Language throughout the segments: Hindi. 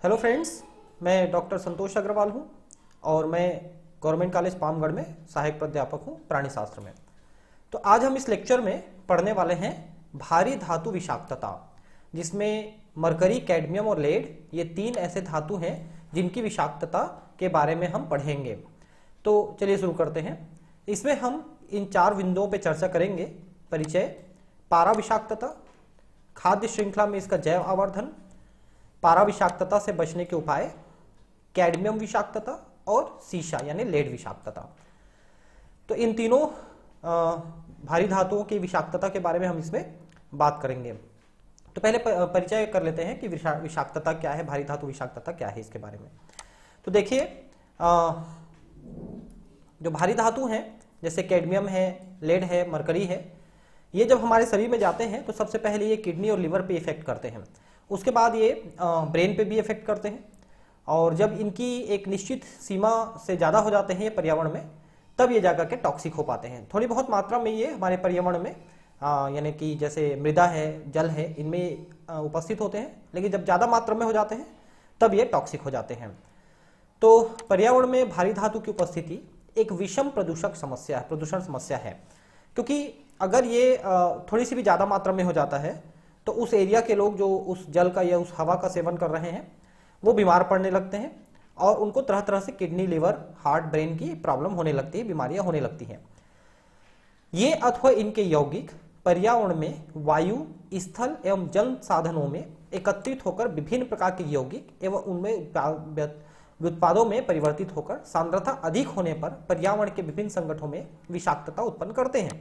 हेलो फ्रेंड्स, मैं डॉक्टर संतोष अग्रवाल हूं और मैं गवर्नमेंट कॉलेज पामगढ़ में सहायक प्राध्यापक हूं प्राणी शास्त्र में। तो आज हम इस लेक्चर में पढ़ने वाले हैं भारी धातु विषाक्तता, जिसमें मरकरी, कैडमियम और लेड ये तीन ऐसे धातु हैं जिनकी विषाक्तता के बारे में हम पढ़ेंगे। तो चलिए शुरू करते हैं। इसमें हम इन चार बिंदुओं पर चर्चा करेंगे। परिचय, पारा विषाक्तता, खाद्य श्रृंखला में इसका जैव आवर्धन, पारा विषाक्तता से बचने के उपाय, कैडमियम विषाक्तता और सीसा यानी लेड विषाक्तता। तो इन तीनों भारी धातुओं की विषाक्तता के बारे में हम इसमें बात करेंगे। तो पहले परिचय कर लेते हैं कि विषाक्तता क्या है, भारी धातु विषाक्तता क्या है इसके बारे में। तो देखिए, जो भारी धातु हैं जैसे कैडमियम है, लेड है, मरकरी है, ये जब हमारे शरीर में जाते हैं तो सबसे पहले ये किडनी और लिवर पे इफेक्ट करते हैं। उसके बाद ये ब्रेन पे भी इफेक्ट करते हैं, और जब इनकी एक निश्चित सीमा से ज़्यादा हो जाते हैं ये पर्यावरण में, तब ये जाकर के टॉक्सिक हो पाते हैं। थोड़ी बहुत मात्रा में ये हमारे पर्यावरण में यानी कि जैसे मृदा है, जल है, इनमें उपस्थित होते हैं, लेकिन जब ज़्यादा मात्रा में हो जाते हैं तब ये टॉक्सिक हो जाते हैं। तो पर्यावरण में भारी धातु की उपस्थिति एक विषम प्रदूषण समस्या है, क्योंकि अगर ये थोड़ी सी भी ज़्यादा मात्रा में हो जाता है तो उस एरिया के लोग जो उस जल का या उस हवा का सेवन कर रहे हैं वो बीमार पड़ने लगते हैं, और उनको तरह तरह से किडनी, लिवर, हार्ट, ब्रेन की प्रॉब्लम होने लगती है, बीमारियां होने लगती हैं। ये अथवा इनके यौगिक पर्यावरण में वायु, स्थल एवं जल साधनों में एकत्रित होकर विभिन्न प्रकार के यौगिक एवं उनमें उत्पादों में परिवर्तित होकर सांद्रता अधिक होने पर पर्यावरण के विभिन्न संगठनों में विषाक्तता उत्पन्न करते हैं।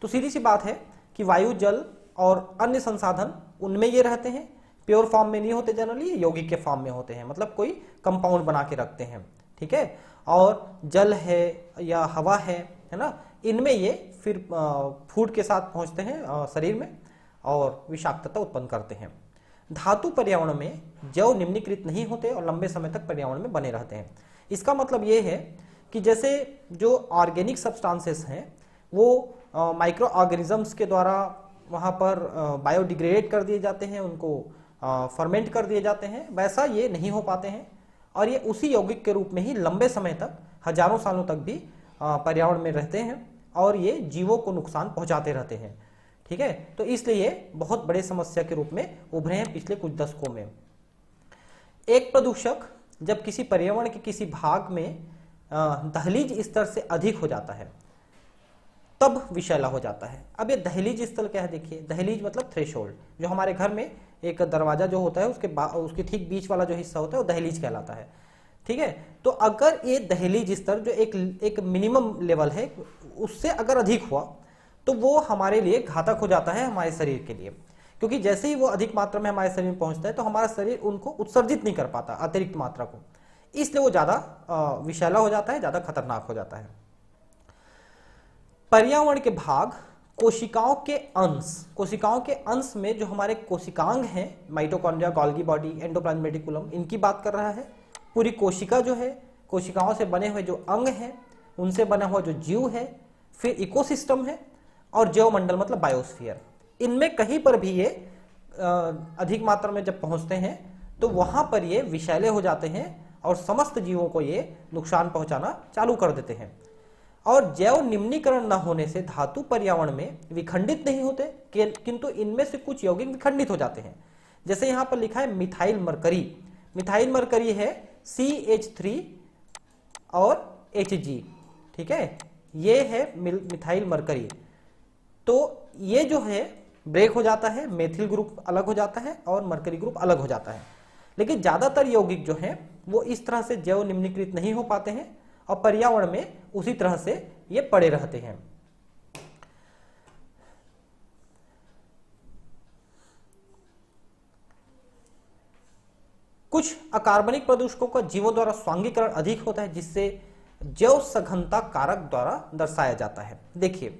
तो सीधी सी बात है कि वायु, जल और अन्य संसाधन उनमें ये रहते हैं, प्योर फॉर्म में नहीं होते, जनरली यौगिक के फॉर्म में होते हैं, मतलब कोई कंपाउंड बना के रखते हैं, ठीक है। और जल है या हवा है ना, इनमें ये फिर फूड के साथ पहुंचते हैं शरीर में और विषाक्तता उत्पन्न करते हैं। धातु पर्यावरण में जैव निम्नीकृत नहीं होते और लंबे समय तक पर्यावरण में बने रहते हैं। इसका मतलब ये है कि जैसे जो ऑर्गेनिक सब्सटेंसेस हैं वो माइक्रो ऑर्गेनिजम्स के द्वारा वहाँ पर बायोडिग्रेड कर दिए जाते हैं, उनको फर्मेंट कर दिए जाते हैं, वैसा ये नहीं हो पाते हैं, और ये उसी यौगिक के रूप में ही लंबे समय तक, हजारों सालों तक भी पर्यावरण में रहते हैं और ये जीवों को नुकसान पहुंचाते रहते हैं, ठीक है। तो इसलिए बहुत बड़े समस्या के रूप में उभरे हैं पिछले कुछ दशकों में। एक प्रदूषक जब किसी पर्यावरण के किसी भाग में दहलीज स्तर से अधिक हो जाता है तब विषैला हो जाता है। अब ये दहलीज स्तर क्या है, देखिए, दहलीज मतलब थ्रेशोल्ड। जो हमारे घर में एक दरवाजा जो होता है उसके ठीक बीच वाला जो हिस्सा होता है वो दहलीज कहलाता है, ठीक है। तो अगर ये दहलीज स्तर जो एक मिनिमम लेवल है उससे अगर अधिक हुआ तो वो हमारे लिए घातक हो जाता है, हमारे शरीर के लिए, क्योंकि जैसे ही वो अधिक मात्रा में हमारे शरीर में पहुंचता है तो हमारा शरीर उनको उत्सर्जित नहीं कर पाता अतिरिक्त मात्रा को, इसलिए वो ज्यादा विषैला हो जाता है, ज्यादा खतरनाक हो जाता है। पर्यावरण के भाग कोशिकाओं के अंश में जो हमारे कोशिकांग हैं, mitochondria, Golgi body, endoplasm reticulum, इनकी बात कर रहा है। पूरी कोशिका जो है, कोशिकाओं से बने हुए जो अंग हैं, उनसे बना हुआ जो जीव है, फिर इकोसिस्टम है, और जैवमंडल मतलब बायोस्फीयर। इनमें कहीं पर भी ये अधिक मात्रा में जब पहुंचते हैं तो वहां पर ये विषैले हो जाते हैं और समस्त जीवों को ये नुकसान पहुंचाना चालू कर देते हैं। और जैव निम्नीकरण न होने से धातु पर्यावरण में विखंडित नहीं होते, किंतु इनमें से कुछ यौगिक विखंडित हो जाते हैं। जैसे यहां पर लिखा है मिथाइल मरकरी। मिथाइल मरकरी है CH3 और Hg, ठीक है, ये है मिथाइल मरकरी। तो ये जो है ब्रेक हो जाता है, मेथिल ग्रुप अलग हो जाता है और मरकरी ग्रुप अलग हो जाता है। लेकिन ज्यादातर यौगिक जो हैं वो इस तरह से जैव निम्नीकृत नहीं हो पाते हैं और पर्यावरण में उसी तरह से ये पड़े रहते हैं। कुछ अकार्बनिक प्रदूषकों का जीवों द्वारा स्वांगीकरण अधिक होता है, जिससे जैव सघनता कारक द्वारा दर्शाया जाता है। देखिए,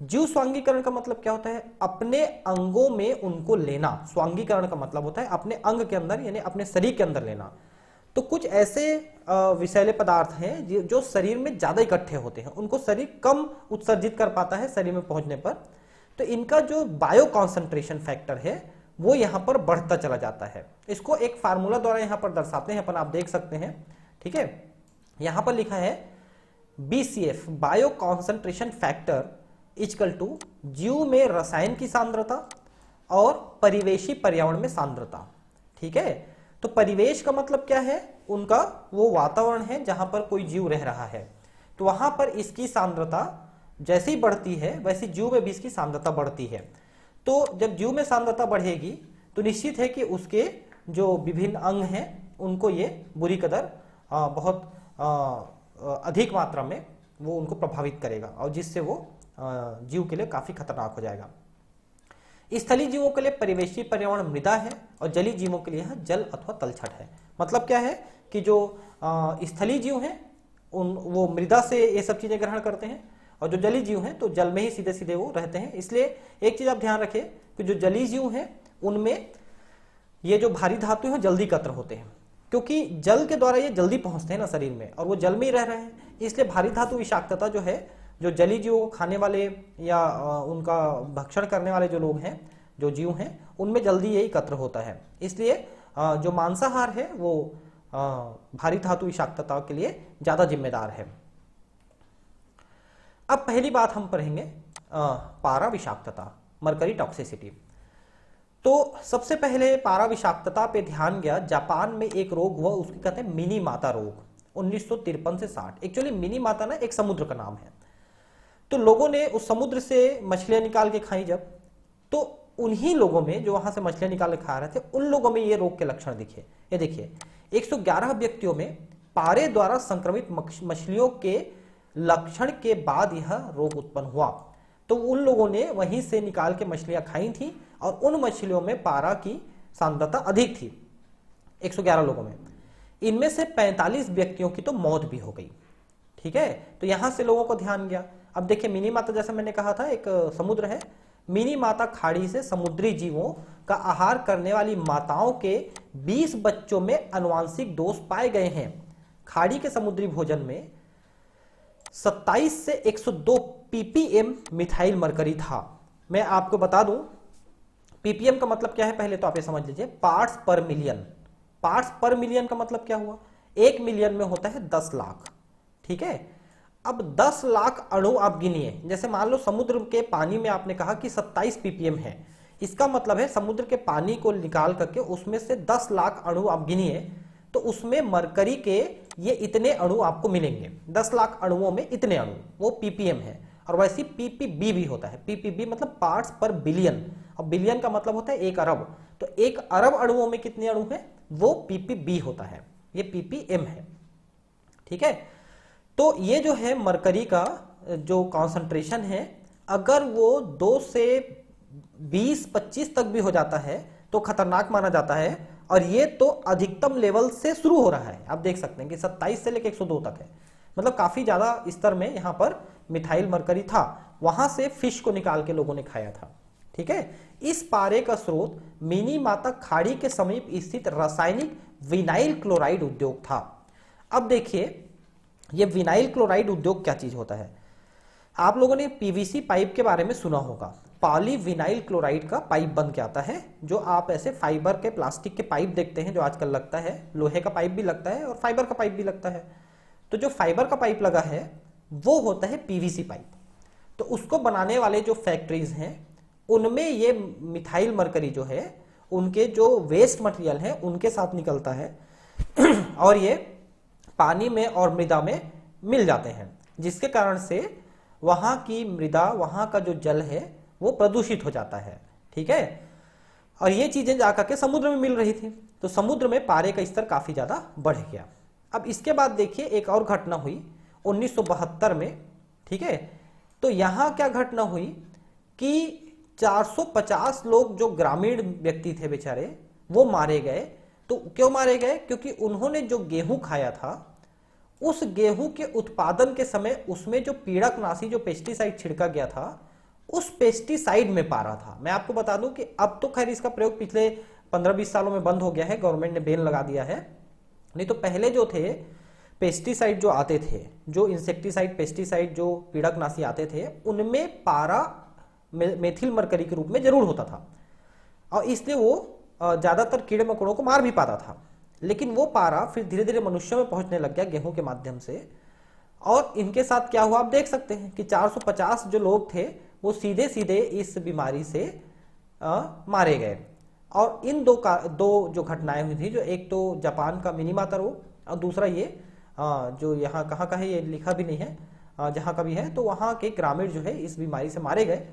जीव स्वांगीकरण का मतलब क्या होता है, अपने अंगों में उनको लेना। स्वांगीकरण का मतलब होता है अपने अंग के अंदर यानी अपने शरीर के अंदर लेना। तो कुछ ऐसे विषैले पदार्थ हैं जो शरीर में ज्यादा इकट्ठे होते हैं, उनको शरीर कम उत्सर्जित कर पाता है शरीर में पहुंचने पर। तो इनका जो बायो कॉन्सेंट्रेशन फैक्टर है वो यहाँ पर बढ़ता चला जाता है। इसको एक फार्मूला द्वारा यहाँ पर दर्शाते हैं अपन, आप देख सकते हैं। ठीक है, यहाँ पर लिखा है BCF bio concentration factor equal to जीव में रसायन की सांद्रता और परिवेशी पर्यावरण में सांद्रता। ठीक है, तो परिवेश का मतलब क्या है, उनका वो वातावरण है जहां पर कोई जीव रह रहा है, तो वहां पर इसकी सांद्रता जैसे ही बढ़ती है वैसे जीव में भी इसकी सांद्रता बढ़ती है। तो जब जीव में सांद्रता बढ़ेगी तो निश्चित है कि उसके जो विभिन्न अंग हैं उनको ये बुरी कदर बहुत अधिक मात्रा में वो उनको प्रभावित करेगा और जिससे वो जीव के लिए काफी खतरनाक हो जाएगा। स्थलीय जीवों के लिए परिवेशी पर्यावरण मृदा है और जलीय जीवों के लिए जल अथवा तलछट है। मतलब क्या है कि जो स्थलीय जीव हैं वो मृदा से ये सब चीजें ग्रहण करते हैं और जो जलीय जीव हैं तो जल में ही सीधे सीधे वो रहते हैं। इसलिए एक चीज आप ध्यान रखें कि जो जलीय जीव हैं उनमें ये जो भारी धातु है जल्दी एकत्र होते हैं, क्योंकि जल के द्वारा ये जल्दी पहुंचते हैं ना शरीर में और वो जल में ही रह रहे हैं, इसलिए भारी धातु विषाक्तता जो है, जो जलीय जीवों को खाने वाले या उनका भक्षण करने वाले जो लोग हैं, जो जीव हैं, उनमें जल्दी ये एकत्र होता है। इसलिए जो मांसाहार है वो भारी धातु विषाक्तता के लिए ज्यादा जिम्मेदार है। अब पहली बात हम पढ़ेंगे पारा विषाक्तता, मरकरी टॉक्सिसिटी। तो सबसे पहले पारा विषाक्तता पे ध्यान गया, जापान में एक रोग हुआ, उसको कहते हैं मिनी माता रोग, 1953 से 60। एक्चुअली मिनी माता ना एक समुद्र का नाम है। तो लोगों ने उस समुद्र से मछलियां निकाल के खाई जब, तो उन्हीं लोगों में जो वहां से मछलियां निकाल के खा रहे थे उन लोगों में ये रोग के लक्षण दिखे। ये देखिए 111 व्यक्तियों में पारे द्वारा संक्रमित मछलियों के लक्षण के बाद यह रोग उत्पन्न हुआ। तो उन लोगों ने वहीं से निकाल के मछलियां खाई थी और उन मछलियों में पारा की सांद्रता अधिक थी 111 लोगों में। इनमें से 45 व्यक्तियों की तो मौत भी हो गई। ठीक है, तो यहां से लोगों को ध्यान गया। अब देखिए मिनी माता, जैसा मैंने कहा था, एक समुद्र है। मिनी माता खाड़ी से समुद्री जीवों का आहार करने वाली माताओं के 20 बच्चों में आनुवांशिक दोष पाए गए हैं। खाड़ी के समुद्री भोजन में 27 से 102 ppm मिथाइल मरकरी था। मैं आपको बता दूं ppm का मतलब क्या है, पहले तो आप ये समझ लीजिए, पार्ट्स पर मिलियन। पार्ट्स पर मिलियन का मतलब क्या हुआ, 1 मिलियन में होता है 10 लाख। ठीक है, अब 10 लाख अणु आप गिनिए। जैसे मान लो समुद्र के पानी में आपने कहा कि 27 ppm है, इसका मतलब है समुद्र के पानी को निकाल करके उसमें से 10 लाख अणु आप गिनिए तो उसमें मरकरी के ये इतने अणु आपको मिलेंगे। 10 लाख अणुओं में इतने अणु, वो ppm है। और वैसे ppb भी होता है। ppb मतलब पार्ट्स पर बिलियन, और बिलियन का मतलब होता है 1 अरब। तो 1 अरब अणुओं में कितने अणु हैं, वो ppb होता है, ये ppm है। ठीक है, तो ये जो है मरकरी का जो कॉन्सेंट्रेशन है, अगर वो 2 से 20-25 तक भी हो जाता है तो खतरनाक माना जाता है। और ये तो अधिकतम लेवल से शुरू हो रहा है, आप देख सकते हैं कि 27 से लेकर 102 तक है, मतलब काफी ज्यादा स्तर में यहाँ पर मिथाइल मरकरी था। वहां से फिश को निकाल के लोगों ने खाया था। ठीक है, इस पारे का स्रोत मिनी माता खाड़ी के समीप स्थित रासायनिक विनाइल क्लोराइड उद्योग था। अब देखिए ये विनाइल क्लोराइड उद्योग क्या चीज होता है। आप लोगों ने पीवीसी पाइप के बारे में सुना होगा। पॉली विनाइल क्लोराइड का पाइप बन के आता है, जो आप ऐसे फाइबर के प्लास्टिक के पाइप देखते हैं जो आजकल लगता है, लोहे का पाइप भी लगता है और फाइबर का पाइप भी लगता है। तो जो फाइबर का पाइप लगा है वो होता है पीवीसी पाइप। तो उसको बनाने वाले जो फैक्ट्रीज हैं उनमें ये मिथाइल मरकरी जो है उनके जो वेस्ट मटेरियल है उनके साथ निकलता है और ये पानी में और मृदा में मिल जाते हैं, जिसके कारण से वहां की मृदा, वहां का जो जल है वो प्रदूषित हो जाता है। ठीक है, और ये चीजें जाकर के समुद्र में मिल रही थी, तो समुद्र में पारे का स्तर काफी ज्यादा बढ़ गया। अब इसके बाद देखिए एक और घटना हुई 1972 में। ठीक है, तो यहां क्या घटना हुई कि 450 लोग जो ग्रामीण व्यक्ति थे बेचारे वो मारे गए। तो क्यों मारे गए, क्योंकि उन्होंने जो गेहूं खाया था उस गेहूं के उत्पादन के समय उसमें जो पीड़कनाशी, जो पेस्टिसाइड छिड़का गया था, उस पेस्टिसाइड में पारा था। मैं आपको बता दूं कि अब तो खैर इसका प्रयोग पिछले 15-20 सालों में बंद हो गया है, गवर्नमेंट ने बैन लगा दिया है। नहीं तो पहले जो थे पेस्टिसाइड जो आते थे, जो इंसेक्टिसाइड पेस्टिसाइड जो पीड़कनाशी आते थे, उनमें पारा मेथिल मरकरी के रूप में जरूर होता था। और इसलिए वो ज्यादातर कीड़े मकोड़ों को मार भी पाता था। लेकिन वो पारा फिर धीरे धीरे मनुष्यों में पहुंचने लग गया गेहूं के माध्यम से, और इनके साथ क्या हुआ आप देख सकते हैं कि 450 जो लोग थे वो सीधे सीधे इस बीमारी से मारे गए। और इन दो जो घटनाएं हुई थी, जो एक तो जापान का मिनीमाता रोग और दूसरा ये जो यहाँ कहाँ का है ये लिखा भी नहीं है, जहाँ का भी है, तो वहाँ के ग्रामीण जो है इस बीमारी से मारे गए।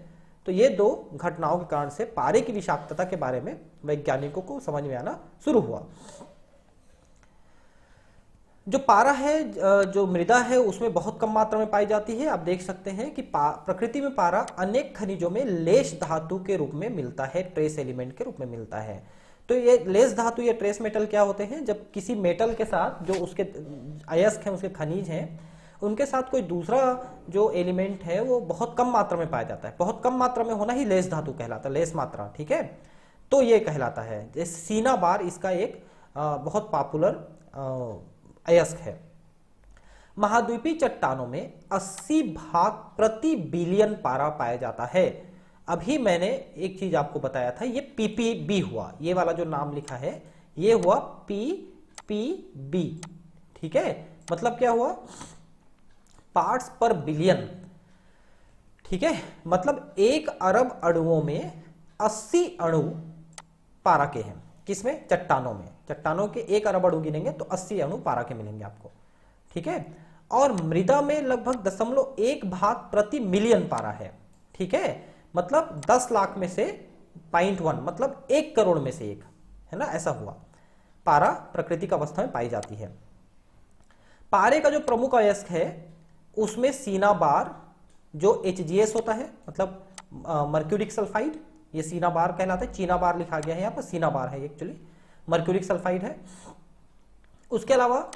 तो ये दो घटनाओं के कारण से पारे की विषाक्तता के बारे में वैज्ञानिकों को समझ में आना शुरू हुआ। जो पारा है, जो मृदा है, उसमें बहुत कम मात्रा में पाई जाती है। आप देख सकते हैं कि प्रकृति में पारा अनेक खनिजों में लेश धातु के रूप में मिलता है, ट्रेस एलिमेंट के रूप में मिलता है। तो ये लेस धातु या ट्रेस मेटल क्या होते हैं? जब किसी मेटल के साथ जो उसके अयस्क हैं, उसके खनिज हैं, उनके साथ कोई दूसरा जो एलिमेंट है वो बहुत कम मात्रा में पाया जाता है। बहुत कम मात्रा में होना ही लेस धातु कहलाता है, लेस मात्रा, ठीक है। तो ये कहलाता है। जैसे सीना बार इसका एक बहुत पॉपुलर अयस्क है। महाद्वीपीय चट्टानों में 80 भाग प्रति बिलियन पारा पाया जाता है। अभी मैंने एक चीज आपको बताया था, ये पीपीबी हुआ, ये वाला जो नाम लिखा है ये हुआ पीपीबी, ठीक है। मतलब क्या हुआ? पार्ट्स पर बिलियन, ठीक है। मतलब 1 अरब अणुओं में 80 अणु पारा के हैं। किसमें? चट्टानों में। चट्टानों के 1 अरब अणु गिनेंगे तो 80 अणु पारा के मिलेंगे आपको, ठीक है। और मृदा में लगभग 0.1 भाग प्रति मिलियन पारा है, ठीक है। मतलब 10 लाख में से 0.1, मतलब 1 करोड़ में से 1, है ना, ऐसा हुआ। पारा प्राकृतिक अवस्था में पाई जाती है। पारे का जो प्रमुख अयस्क है उसमें सीना बार जो HGS होता है, मतलब मर्क्यूरिक सल्फाइड, ये सीना बार कहलाता है। चीना बार लिखा गया है यहाँ पर, सीना बार है एक्चुअली, मर्क्यूरिक सल्फाइड है। उसके अलावा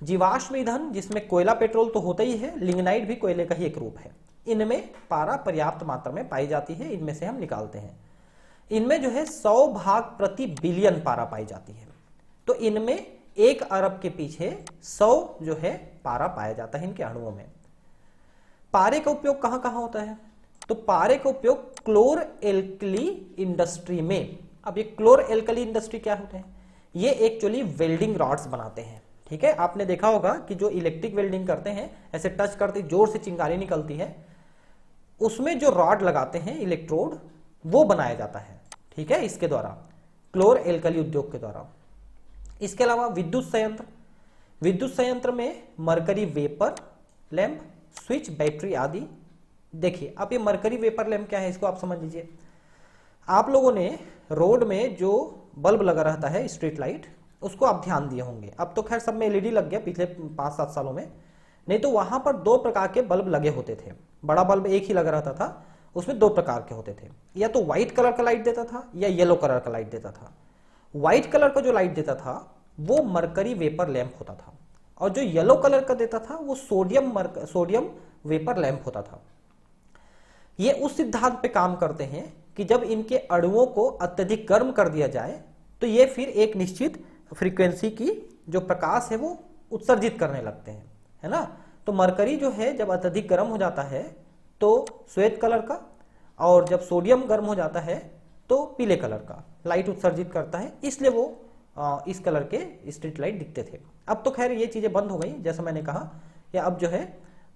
जीवाश्म ईंधन जिसमें कोयला पेट्रोल तो होता ही है, लिग्नाइट भी कोयले का ही एक रूप है। इनमें पारा पर्याप्त मात्रा में पाई जाती है, इनमें से हम निकालते हैं। इनमें जो है 100 भाग प्रति बिलियन पारा पाई जाती है। तो इनमें 1 अरब के पीछे 100 जो है पारा पाया जाता है इनके अणुओं में। पारे का उपयोग कहां कहां होता है? तो पारे का उपयोग क्लोर एल्कली इंडस्ट्री में। अब ये क्लोर एल्कली इंडस्ट्री क्या होते हैं? ये एक्चुअली वेल्डिंग रॉड्स बनाते हैं, ठीक है। आपने देखा होगा कि जो इलेक्ट्रिक वेल्डिंग करते हैं, ऐसे टच करते जोर से चिंगारी निकलती है, उसमें जो रॉड लगाते हैं, इलेक्ट्रोड, वो बनाया जाता है, ठीक है, इसके द्वारा, क्लोर एल्कली उद्योग के द्वारा। इसके अलावा विद्युत संयंत्र, विद्युत संयंत्र में mercury vapour lamp, switch, battery आदि। देखिए अब ये मरकरी वेपर लैंप क्या है, इसको आप समझ लीजिए। आप लोगों ने रोड में जो बल्ब लगा रहता है, स्ट्रीट लाइट, उसको आप ध्यान दिए होंगे। अब तो खैर सब में LED लग गया पिछले 5-7 सालों में, नहीं तो वहां पर 2 प्रकार के बल्ब लगे होते थे। बड़ा बल्ब एक ही लगा रहता था, उसमें 2 प्रकार के होते थे, या तो व्हाइट कलर का लाइट देता था या येलो कलर का लाइट देता था। व्हाइट कलर का जो लाइट देता था वो मरकरी वेपर लैंप होता था, और जो येलो कलर का देता था वो सोडियम वेपर लैंप होता था। ये उस सिद्धांत पे काम करते हैं कि जब इनके अणुओं को अत्यधिक गर्म कर दिया जाए तो ये फिर एक निश्चित फ्रीक्वेंसी की जो प्रकाश है वो उत्सर्जित करने लगते हैं, है ना। तो मरकरी जो है जब अत्यधिक गर्म हो जाता है तो श्वेत कलर का, और जब सोडियम गर्म हो जाता है तो पीले कलर का लाइट उत्सर्जित करता है, इसलिए वो इस कलर के स्ट्रीट लाइट दिखते थे। अब तो खैर ये चीजें बंद हो गई, जैसा मैंने कहा, या अब जो है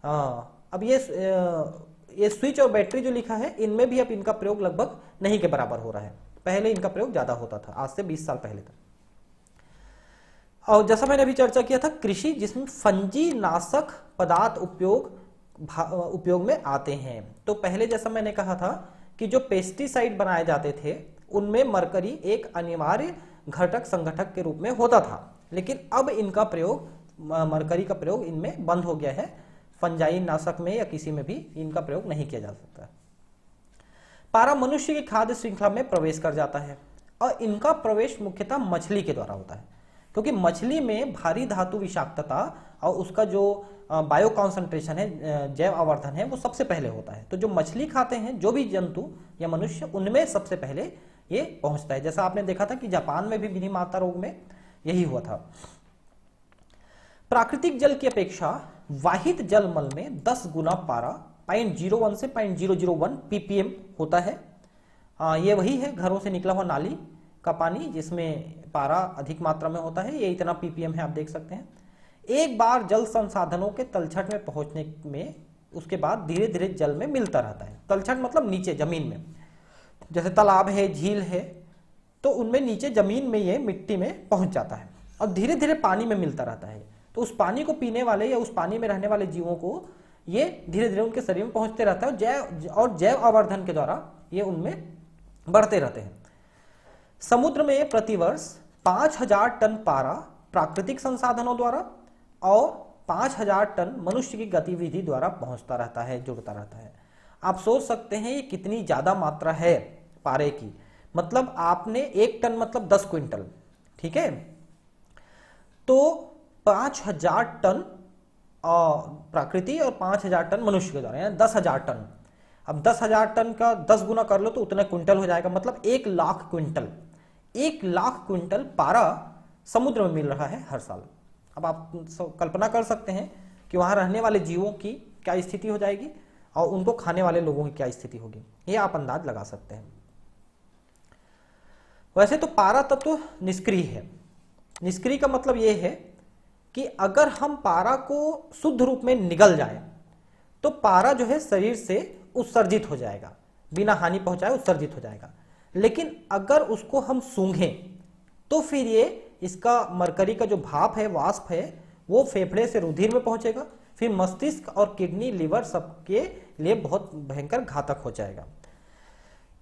अब ये स्विच और बैटरी जो लिखा है, इनमें भी अब इनका प्रयोग लगभग नहीं के बराबर हो रहा है। पहले इनका प्रयोग ज्यादा होता था, आज से 20 साल पहले तक। और जैसा मैंने अभी चर्चा किया था, कृषि जिसमें फंजी नाशक पदार्थ उपयोग में आते हैं। तो पहले जैसा मैंने कहा था कि जो पेस्टिसाइड बनाए जाते थे उनमें मरकरी एक अनिवार्य घटक संगठक के रूप में होता था, लेकिन अब इनका प्रयोग, मरकरी का प्रयोग इनमें बंद हो गया है। फंजाई नाशक में या किसी में भी इनका प्रयोग नहीं किया जा सकता। पारा मनुष्य की खाद्य श्रृंखला में प्रवेश कर जाता है, और इनका प्रवेश मुख्यतः मछली के द्वारा होता है, क्योंकि मछली में भारी धातु विषाक्तता और उसका जो बायो कॉन्सेंट्रेशन है, जैव आवर्धन है, वो सबसे पहले होता है। तो जो मछली खाते हैं जो भी जंतु या मनुष्य, उनमें सबसे पहले ये पहुंचता है। जैसा आपने देखा था कि जापान में भी मिनीमाता रोग में यही हुआ था। प्राकृतिक जल की अपेक्षा वाहित जलमल में 10 गुना पारा 0.01 से 0.001 ppm होता है, ये वही है घरों से निकला हुआ नाली का पानी जिसमें पारा अधिक मात्रा में होता है। ये इतना ppm है, आप देख सकते हैं। एक बार जल संसाधनों के तलछट में पहुंचने में उसके बाद धीरे धीरे जल में मिलता रहता है। तलछट मतलब नीचे जमीन में, जैसे तालाब है, झील है, तो उनमें नीचे जमीन में ये मिट्टी में पहुंच जाता है और धीरे धीरे पानी में मिलता रहता है। तो उस पानी को पीने वाले या उस पानी में रहने वाले जीवों को ये धीरे धीरे उनके शरीर में पहुंचते रहता है और जैव आवर्धन के द्वारा ये उनमें बढ़ते रहते हैं। समुद्र में प्रतिवर्ष 5000 टन पारा प्राकृतिक संसाधनों द्वारा और 5000 टन मनुष्य की गतिविधि द्वारा पहुंचता रहता है, जुड़ता रहता है। आप सोच सकते हैं ये कितनी ज्यादा मात्रा है पारे की। मतलब आपने 1 टन मतलब 10 क्विंटल, ठीक है, तो 5000 टन प्रकृति और 5000 टन मनुष्य के द्वारा, यानी 10,000 टन। अब 10,000 टन का 10 गुना कर लो तो उतना क्विंटल हो जाएगा, मतलब 1 लाख क्विंटल। 1 लाख क्विंटल पारा समुद्र में मिल रहा है हर साल। अब आप कल्पना कर सकते हैं कि वहां रहने वाले जीवों की क्या स्थिति हो जाएगी और उनको खाने वाले लोगों की क्या स्थिति होगी, ये आप अंदाज लगा सकते हैं। वैसे तो पारा तत्व निष्क्रिय है। निष्क्रिय का मतलब यह है कि अगर हम पारा को शुद्ध रूप में निगल जाए तो पारा जो है शरीर से उत्सर्जित हो जाएगा, बिना हानि पहुंचाए उत्सर्जित हो जाएगा। लेकिन अगर उसको हम सूंघें तो फिर ये इसका मरकरी का जो भाप है, वाष्प है, वो फेफड़े से रुधिर में पहुंचेगा, फिर मस्तिष्क और किडनी, लिवर सबके लिए बहुत भयंकर घातक हो जाएगा।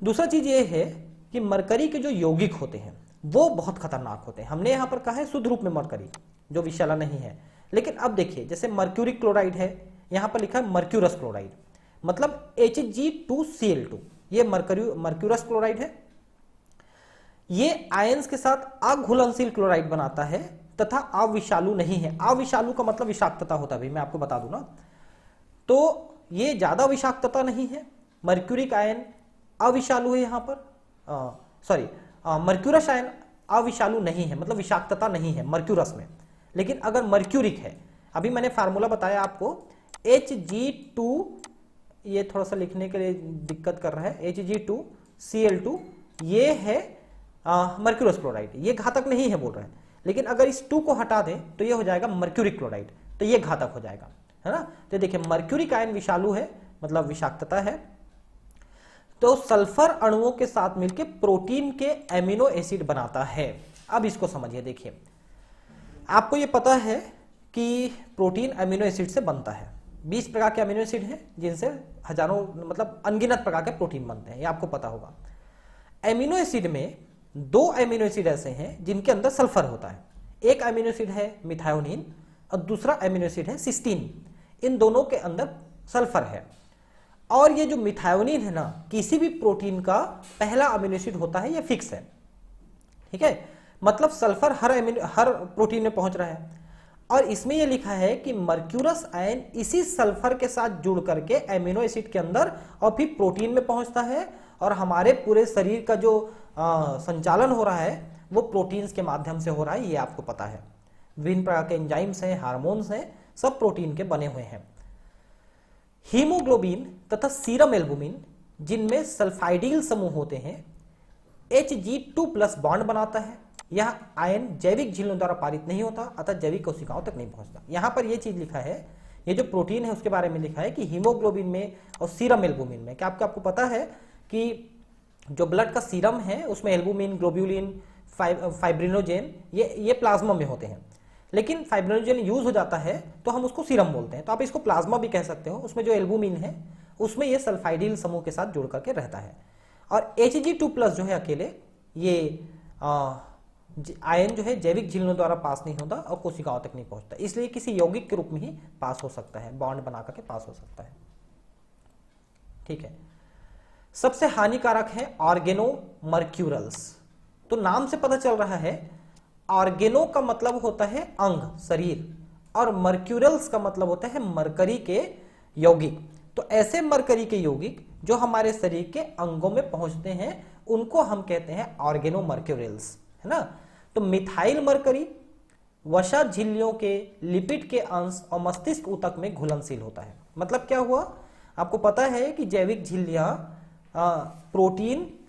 दूसरा चीज ये है कि मरकरी के जो यौगिक होते हैं वो बहुत खतरनाक होते हैं। हमने यहां पर कहा है शुद्ध रूप में मरकरी जो विषैला नहीं है, लेकिन अब देखिए जैसे मर्क्यूरिक क्लोराइड है, यहां पर लिखा है मर्क्यूरस क्लोराइड, मतलब Hg2Cl2, ये मर्क्यूरस क्लोराइड है। ये आयंस के साथ अघुलनशील क्लोराइड बनाता है तथा अविषालु नहीं है। अविषालु का मतलब विषाक्तता होता है, मैं आपको बता दूं ना, तो ये ज्यादा विषाक्तता नहीं है। मर्क्यूरिक आयन अविषालु है यहां पर, सॉरी मर्क्यूरस आयन अविषालु नहीं है, मतलब विषाक्तता नहीं है मर्क्यूरस में। लेकिन अगर मर्क्यूरिक है, अभी मैंने फार्मूला बताया आपको Hg2, ये थोड़ा सा लिखने के लिए दिक्कत कर रहा है, Hg2Cl2, ये है मर्क्यूरस क्लोराइड, ये घातक नहीं है बोल रहे हैं। लेकिन अगर इस 2 को हटा दें तो ये हो जाएगा मर्क्यूरिक क्लोराइड, तो ये घातक हो जाएगा, है ना। तो देखिए मर्क्यूरिक आयन विषालु है, मतलब विषाक्तता है। तो सल्फर अणुओं के साथ मिलकर प्रोटीन के एमिनो एसिड बनाता है। अब इसको समझिए, देखिए आपको ये पता है कि प्रोटीन एमिनो एसिड से बनता है। 20 प्रकार के अमीनो एसिड हैं जिनसे हजारों मतलब अनगिनत प्रकार के प्रोटीन बनते हैं, ये आपको पता होगा। एमिनो एसिड में 2 एमिनो एसिड ऐसे हैं जिनके अंदर सल्फर होता है। एक एमिनो एसिड है मिथायोनिन और दूसरा एमिनो एसिड है सिस्टीन। इन दोनों के अंदर सल्फर है। और ये जो मिथायोनिन है ना, किसी भी प्रोटीन का पहला अमीनो एसिड होता है, ये फिक्स है, ठीक है। मतलब सल्फर हर प्रोटीन में पहुंच रहा है। और इसमें यह लिखा है कि मर्क्यूरस आयन इसी सल्फर के साथ जुड़ करके एमिनो एसिड के अंदर और फिर प्रोटीन में पहुंचता है, और हमारे पूरे शरीर का जो संचालन हो रहा है वो प्रोटीन्स के माध्यम से हो रहा है, ये आपको पता है। विभिन्न प्रकार के एंजाइम्स हैं, हार्मोन्स हैं, सब प्रोटीन के बने हुए हैं। हीमोग्लोबिन तथा सीरम एल्बुमिन जिनमें सल्फाइडिल समूह होते हैं, Hg2+ बॉन्ड बनाता है। यह आयन जैविक झिल्लियों द्वारा पारित नहीं होता, अतः जैविक कोशिकाओं तक नहीं पहुंचता। यहां पर यह चीज लिखा है, ये जो प्रोटीन है उसके बारे में लिखा है कि हीमोग्लोबिन में और सीरम एल्बुमिन में, क्या आपको पता है कि जो ब्लड का सीरम है उसमें एल्बुमिन, ग्लोब्यूलिन, फाइब्रिनोजेन ये प्लाज्मा में होते हैं। लेकिन फाइब्रिनोजेन यूज हो जाता है तो हम उसको सीरम बोलते हैं, तो आप इसको प्लाज्मा भी कह सकते हो। उसमें जो एल्बुमिन है उसमें ये सल्फाइडिल समूह के साथ जुड़ करके रहता है। और Hg2+ जो है अकेले, ये आयन जो है जैविक झिल्लियों द्वारा पास नहीं होता और कोशिकाओं तक नहीं पहुंचता, इसलिए किसी यौगिक के रूप में ही पास हो सकता है, बॉन्ड बना करके पास हो सकता है, ठीक है। सबसे हानिकारक है ऑर्गेनोमर्क्यूरल्स। तो नाम से पता चल रहा है, ऑर्गेनो का मतलब होता है अंग, शरीर, और मर्क्यूरल्स का मतलब होता है मरकरी के यौगिक। तो ऐसे मरकरी के यौगिक जो हमारे शरीर के अंगों में पहुंचते हैं उनको हम कहते हैं ऑर्गेनोमर्क्यूरल्स, है ना। तो मिथाइल मरकरी वसा झिल्लियों के लिपिड के अंश और मस्तिष्क ऊतक में घुलनशील होता है। मतलब क्या हुआ, आपको पता है कि जैविक झिल्लियां प्रोटीन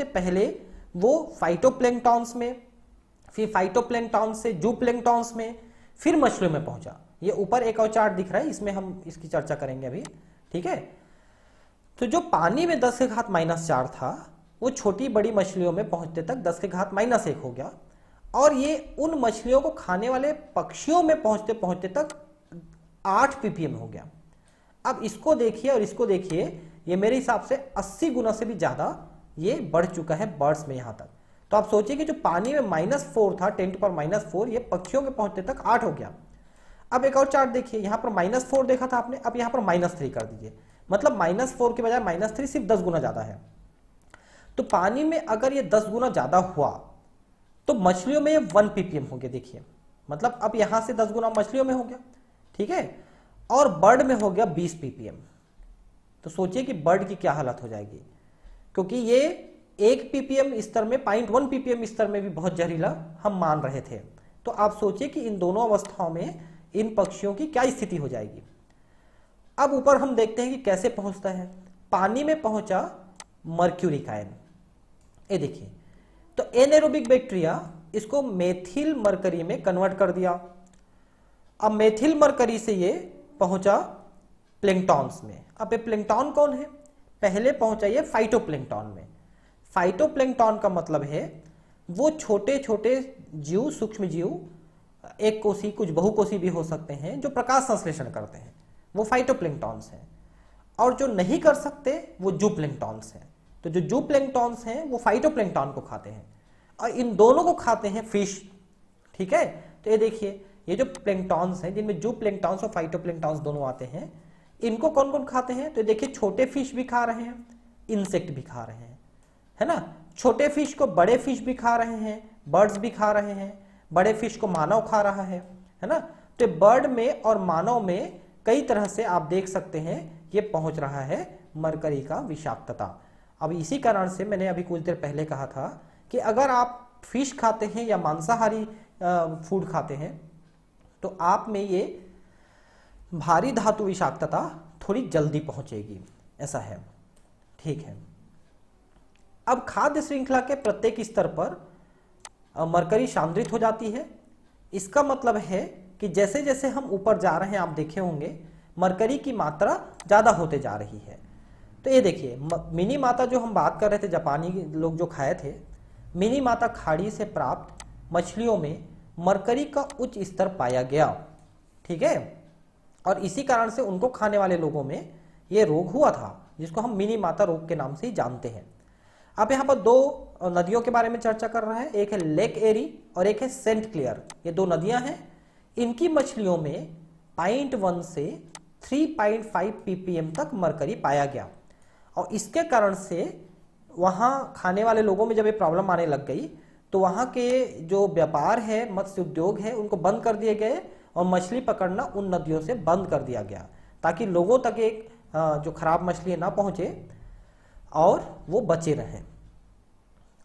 से पहले वो फाइटोप्लैंक्टॉन्स में, फिर फाइटोप्लैंक्टॉन्स से जूप्लैंक्टॉन्स में, फिर मछलियों में पहुंचा। ये ऊपर एक और चार्ट दिख रहा है, इसमें हम इसकी चर्चा करेंगे अभी, ठीक है। तो जो पानी में 10 के घात -4 था वो छोटी बड़ी मछलियों में पहुंचते तक 10 के घात -1 हो गया, और ये उन मछलियों को खाने वाले पक्षियों में पहुंचते पहुंचते तक 8 ppm हो गया। अब इसको देखिए और इसको देखिए, ये मेरे हिसाब से 80 गुना से भी ज्यादा ये बढ़ चुका है बर्ड्स में यहां तक। तो आप सोचिए कि जो पानी में -4 था, 10⁻⁴, ये पक्षियों के पहुंचते तक 8 हो गया। अब एक और चार्ट देखिए, यहां पर -4 देखा था आपने, अब यहां पर -3 कर दीजिए। मतलब -4 के बजाय -3 सिर्फ 10 गुना ज़्यादा है। तो पानी में अगर ये 10 गुना ज़्यादा हुआ तो मछलियों में ये 1 ppm हो गया। देखिए मतलब अब यहाँ से 10 गुना मछलियों में हो गया, ठीक है, और बर्ड में हो गया 20 ppm। तो सोचिए कि बर्ड की क्या हालत हो जाएगी, क्योंकि ये 1 ppm स्तर में 0.1 ppm स्तर में भी बहुत जहरीला हम मान रहे थे। तो आप सोचिए कि इन दोनों अवस्थाओं में इन पक्षियों की क्या स्थिति हो जाएगी। अब ऊपर हम देखते हैं कि कैसे पहुंचता है। पानी में पहुंचा मर्क्यूरी का आयन, ये देखिए, तो एनारोबिक बैक्टीरिया इसको मेथिल मरकरी में कन्वर्ट कर दिया। अब मेथिल मरकरी से ये पहुंचा प्लैंक्टॉन्स में। अब ये प्लैंक्टॉन कौन है? पहले पहुंचा ये फाइटोप्लैंक्टॉन में। फाइटोप्लैंक्टॉन का मतलब है वो छोटे छोटे जीव, सूक्ष्म जीव, एक कोशी, कुछ बहुकोशी भी हो सकते हैं, जो प्रकाश संश्लेषण करते हैं, वो फाइटोप्लैंक्टॉन्स हैं। और जो नहीं कर सकते वो जूप्लैंक्टॉन्स हैं। तो जो जूप्लैंक्टॉन्स हैं वो फाइटोप्लैंक्टॉन को खाते हैं, और इन दोनों को खाते हैं फिश, ठीक है। तो ये देखिए, ये जो प्लैंक्टॉन्स हैं जिनमें जूप्लैंक्टॉन्स और फाइटोप्लैंक्टॉन्स दोनों आते हैं, इनको कौन कौन खाते हैं? तो देखिए, छोटे फिश भी खा रहे हैं, इंसेक्ट भी खा रहे हैं, है ना। छोटे फिश को बड़े फिश भी खा रहे हैं, बर्ड्स भी खा रहे हैं, बड़े फिश को मानव खा रहा है ना। तो बर्ड में और मानव में कई तरह से आप देख सकते हैं ये पहुंच रहा है मरकरी का विषाक्तता। अब इसी कारण से मैंने अभी कुछ देर पहले कहा था कि अगर आप फिश खाते हैं या मांसाहारी फूड खाते हैं तो आप में ये भारी धातु विषाक्तता थोड़ी जल्दी पहुंचेगी, ऐसा है, ठीक है। अब खाद्य श्रृंखला के प्रत्येक स्तर पर मरकरी सांद्रित हो जाती है। इसका मतलब है कि जैसे जैसे हम ऊपर जा रहे हैं, आप देखे होंगे मरकरी की मात्रा ज्यादा होते जा रही है। तो ये देखिए, मिनी माता जो हम बात कर रहे थे, जापानी लोग जो खाए थे, मिनी माता खाड़ी से प्राप्त मछलियों में मरकरी का उच्च स्तर पाया गया, ठीक है। और इसी कारण से उनको खाने वाले लोगों में ये रोग हुआ था, जिसको हम मिनी माता रोग के नाम से ही जानते हैं। अब यहाँ पर दो नदियों के बारे में चर्चा कर रहा है, एक है लेक एरी और एक है सेंट क्लियर। ये दो नदियां हैं, इनकी मछलियों में 0.1 से 3.5 ppm तक मरकरी पाया गया। और इसके कारण से वहाँ खाने वाले लोगों में जब ये प्रॉब्लम आने लग गई तो वहाँ के जो व्यापार है, मत्स्य उद्योग है, उनको बंद कर दिए गए और मछली पकड़ना उन नदियों से बंद कर दिया गया, ताकि लोगों तक एक जो खराब मछली ना पहुँचे और वो बचे रहें।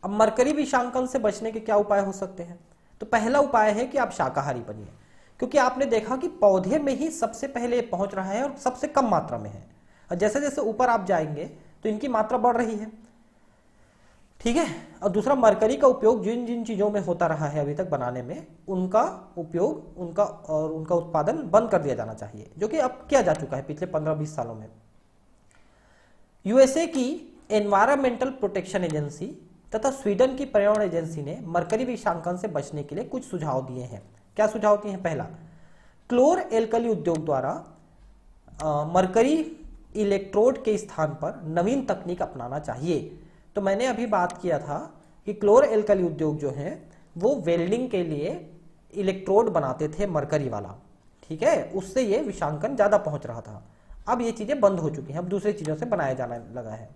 अब मरकरी विषांकन से बचने के क्या उपाय हो सकते हैं? तो पहला उपाय है कि आप शाकाहारी बनिए, क्योंकि आपने देखा कि पौधे में ही सबसे पहले पहुंच रहा है और सबसे कम मात्रा में है, और जैसे जैसे ऊपर आप जाएंगे तो इनकी मात्रा बढ़ रही है, ठीक है। और दूसरा, मरकरी का उपयोग जिन जिन चीजों में होता रहा है अभी तक बनाने में, उनका उपयोग, उनका उत्पादन बंद कर दिया जाना चाहिए, जो कि अब किया जा चुका है पिछले 15-20 सालों में। यूएसए की एनवायरमेंटल प्रोटेक्शन एजेंसी तथा स्वीडन की पर्यावरण एजेंसी ने मरकरी विषांकन से बचने के लिए कुछ सुझाव दिए हैं। क्या सुझाव दिए हैं? पहला, क्लोर एल्कली उद्योग द्वारा मरकरी इलेक्ट्रोड के स्थान पर नवीन तकनीक अपनाना चाहिए। तो मैंने अभी बात किया था कि क्लोर एल्कली उद्योग जो है वो वेल्डिंग के लिए इलेक्ट्रोड बनाते थे मरकरी वाला, ठीक है, उससे ये विषांकन ज्यादा पहुंच रहा था। अब ये चीजें बंद हो चुकी हैं, अब दूसरी चीजों से बनाया जाने लगा है।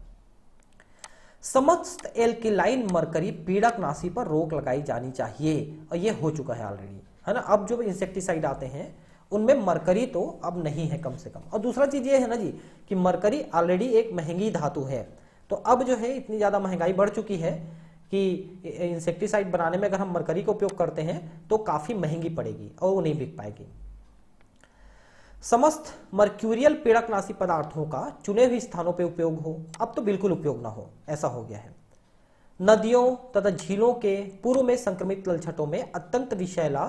समस्त एल्किलाइन मरकरी पीड़कनाशी पर रोक लगाई जानी चाहिए, और ये हो चुका है ऑलरेडी, है ना। अब जो इंसेक्टिसाइड आते हैं उनमें मरकरी तो अब नहीं है, कम से कम। और दूसरा चीज ये है ना जी कि मरकरी ऑलरेडी एक महंगी धातु है, तो अब जो है इतनी ज्यादा महंगाई बढ़ चुकी है कि इंसेक्टिसाइड बनाने में अगर हम मरकरी का उपयोग करते हैं तो काफी महंगी पड़ेगी और वो नहीं बिक पाएगी। समस्त मर्क्यूरियल पीड़कनाशी पदार्थों का चुने हुए स्थानों पर उपयोग हो, अब तो बिल्कुल उपयोग ना हो, ऐसा हो गया है। नदियों तथा झीलों के पूर्व में संक्रमित तलछटों में अत्यंत विषैला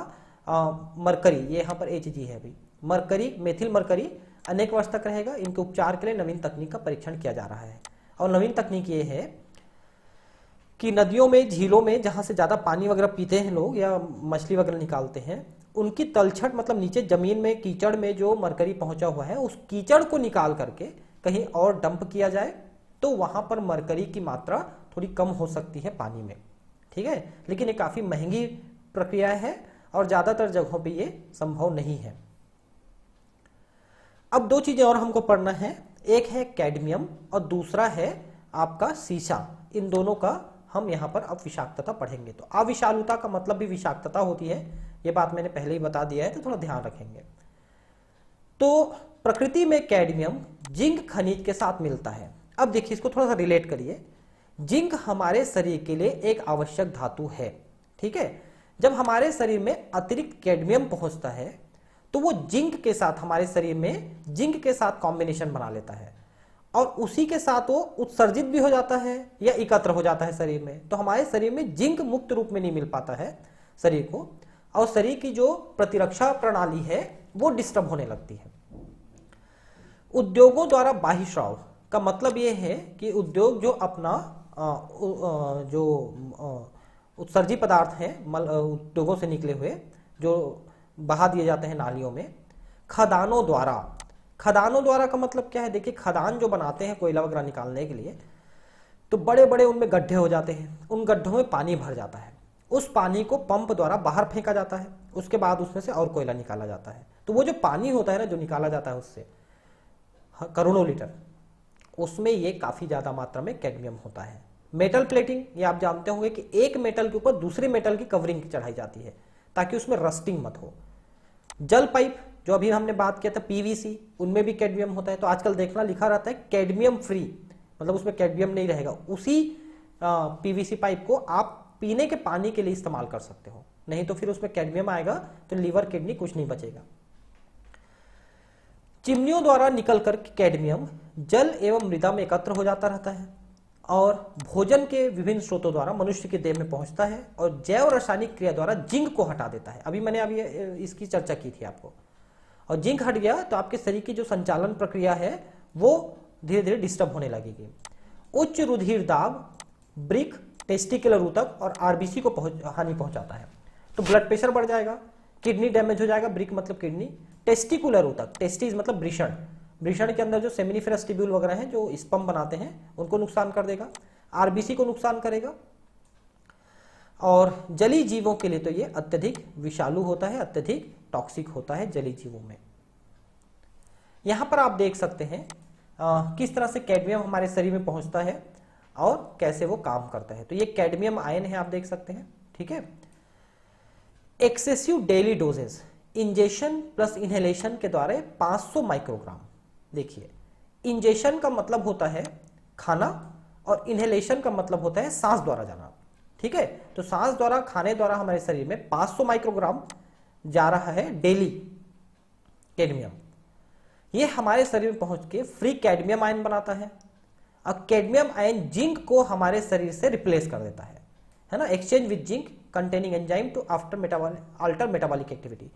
मरकरी, ये यहाँ पर HG है अभी, मरकरी, मेथिल मरकरी अनेक वर्ष तक रहेगा। इनके उपचार के लिए नवीन तकनीक का परीक्षण किया जा रहा है, और नवीन तकनीक ये है कि नदियों में, झीलों में जहाँ से ज़्यादा पानी वगैरह पीते हैं लोग या मछली वगैरह निकालते हैं, उनकी तलछट मतलब नीचे जमीन में कीचड़ में जो मरकरी पहुंचा हुआ है, उस कीचड़ को निकाल करके कहीं और डंप किया जाए तो वहां पर मरकरी की मात्रा थोड़ी कम हो सकती है पानी में, ठीक है। लेकिन ये काफी महंगी प्रक्रिया है और ज्यादातर जगहों पे ये संभव नहीं है। अब दो चीजें और हमको पढ़ना है। एक है कैडमियम और दूसरा है आपका सीसा। इन दोनों का हम यहाँ पर अब विषाक्तता पढ़ेंगे। तो अविषालुता का मतलब भी विषाक्तता होती है, ये बात मैंने पहले ही बता दिया है, तो थोड़ा ध्यान रखेंगे। तो प्रकृति में कैडमियम जिंक खनिज के साथ मिलता है। अब देखिए इसको थोड़ा सा रिलेट करिए। जिंक हमारे शरीर के लिए एक आवश्यक धातु है, ठीक है। जब हमारे शरीर में अतिरिक्त कैडमियम पहुंचता है तो वो जिंक के साथ, हमारे शरीर में जिंक के साथ कॉम्बिनेशन बना लेता है और उसी के साथ वो उत्सर्जित भी हो जाता है या एकत्र हो जाता है शरीर में। तो हमारे शरीर में जिंक मुक्त रूप में नहीं मिल पाता है शरीर को, और शरीर की जो प्रतिरक्षा प्रणाली है वो डिस्टर्ब होने लगती है। उद्योगों द्वारा बाह्य स्राव का मतलब ये है कि उद्योग जो अपना जो उत्सर्जित पदार्थ हैं उद्योगों से निकले हुए जो बहा दिए जाते हैं नालियों में, खदानों द्वारा। खदानों द्वारा का मतलब क्या है, देखिए खदान जो बनाते हैं कोयला वगैरह निकालने के लिए, तो बड़े बड़े उनमें गड्ढे हो जाते हैं, उन गड्ढों में पानी भर जाता है, उस पानी को पंप द्वारा बाहर फेंका जाता है, उसके बाद उसमें से और कोयला निकाला जाता है। तो वो जो पानी होता है ना जो निकाला जाता है उससे करोड़ों लीटर, उसमें ये काफी ज्यादा मात्रा में कैडमियम होता है। मेटल प्लेटिंग, ये आप जानते होंगे कि एक मेटल के ऊपर दूसरे मेटल की कवरिंग चढ़ाई जाती है ताकि उसमें रस्टिंग मत हो। जल पाइप जो अभी हमने बात किया था पीवीसी, उनमें भी कैडमियम होता है। तो आजकल देखना लिखा रहता है कैडमियम फ्री, मतलब उसमें कैडमियम नहीं रहेगा। उसी पीवीसी पाइप को आप पीने के पानी के लिए इस्तेमाल कर सकते हो, नहीं तो फिर उसमें कैडमियम आएगा तो लीवर किडनी कुछ नहीं बचेगा। चिमनियों द्वारा निकलकर कैडमियम जल एवं मृदा में एकत्र हो जाता रहता है और भोजन के विभिन्न स्रोतों द्वारा मनुष्य के देह में पहुंचता है और जैव रासायनिक क्रिया द्वारा जिंक को हटा देता है। अभी मैंने इसकी चर्चा की थी आपको। और जिंक हट गया तो आपके शरीर की जो संचालन प्रक्रिया है वो धीरे धीरे डिस्टर्ब होने लगेगी। उच्च रुधिर दाब ब्रिक टेस्टिकुलर ऊतक और आरबीसी को हानि पहुंचाता है। तो ब्लड प्रेशर बढ़ जाएगा, किडनी डैमेज हो जाएगा, ब्रिक मतलब किडनी, टेस्टिकुलर ऊतक, टेस्टिस मतलब वृषण, वृषण के अंदर जो सेमिनिफेरस ट्यूब्यूल वगैरह हैं जो स्पर्म बनाते हैं उनको नुकसान कर देगा, आरबीसी को नुकसान करेगा। और जलीय जीवों के लिए तो ये अत्यधिक विषालु होता है, अत्यधिक टॉक्सिक होता है जलीय जीवों में। यहां पर आप देख सकते हैं किस तरह से कैडमियम हमारे शरीर में पहुंचता है और कैसे वो काम करता है। तो ये कैडमियम आयन है, आप देख सकते हैं, ठीक है। Excessive daily doses, injection plus inhalation के द्वारा 500 माइक्रोग्राम। देखिए इंजेक्शन का मतलब होता है खाना और इनहेलेशन का मतलब होता है सांस द्वारा जाना, ठीक है। तो सांस द्वारा, खाने द्वारा हमारे शरीर में 500 माइक्रोग्राम जा रहा है डेली कैडमियम। ये हमारे शरीर में पहुंच के फ्री कैडमियम आयन बनाता है और कैडमियम आयन जिंक को हमारे शरीर से रिप्लेस कर देता है ना। Exchange with zinc containing enzyme to alter metabolic activity.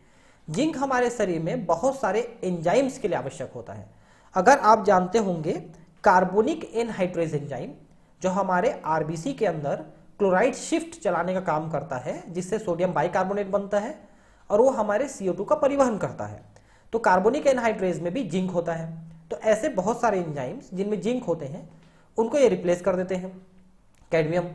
Zinc हमारे शरीर में बहुत सारे एंजाइम्स के लिए आवश्यक होता है। अगर आप जानते होंगे कार्बोनिक एनहाइड्रेज एंजाइम जो हमारे आरबीसी के अंदर क्लोराइड शिफ्ट चलाने का काम करता है, जिससे सोडियम बाइकार्बोनेट बनता है और वो हमारे CO2 का परिवहन करता है। तो कार्बोनिक एनहाइड्रेज में भी जिंक होता है। तो ऐसे बहुत सारे एंजाइम्स जिनमें जिंक होते हैं उनको ये रिप्लेस कर देते हैं कैडमियम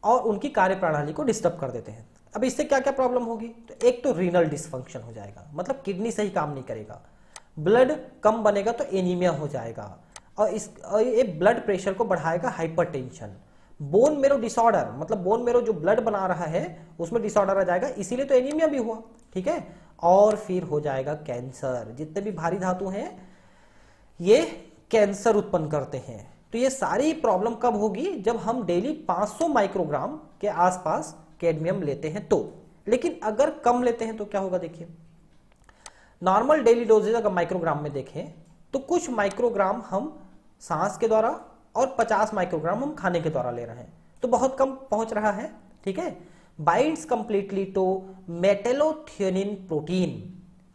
और उनकी कार्यप्रणाली को डिस्टर्ब कर देते हैं। अब इससे क्या क्या प्रॉब्लम होगी, तो एक तो रीनल डिसफंक्शन हो जाएगा, मतलब किडनी सही काम नहीं करेगा, ब्लड कम बनेगा तो एनीमिया हो जाएगा और ये ब्लड प्रेशर को बढ़ाएगा, हाइपरटेंशन, बोन मेरो डिसऑर्डर, मतलब बोन मेरो जो ब्लड बना रहा है उसमें डिसऑर्डर आ जाएगा, इसीलिए तो एनीमिया भी हुआ, ठीक है। और फिर हो जाएगा कैंसर। जितने भी भारी धातु हैं ये कैंसर उत्पन्न करते हैं। तो ये सारी प्रॉब्लम कब होगी, जब हम डेली 500 माइक्रोग्राम के आसपास कैडमियम लेते हैं तो। लेकिन अगर कम लेते हैं तो क्या होगा, देखिए नॉर्मल डेली डोजेज अगर माइक्रोग्राम में देखें तो कुछ माइक्रोग्राम हम सांस के द्वारा और 50 माइक्रोग्राम हम खाने के द्वारा ले रहे हैं, तो बहुत कम पहुंच रहा है, ठीक है। बाइंड्स कंप्लीटली टू मेटेलोथियोनिन प्रोटीन,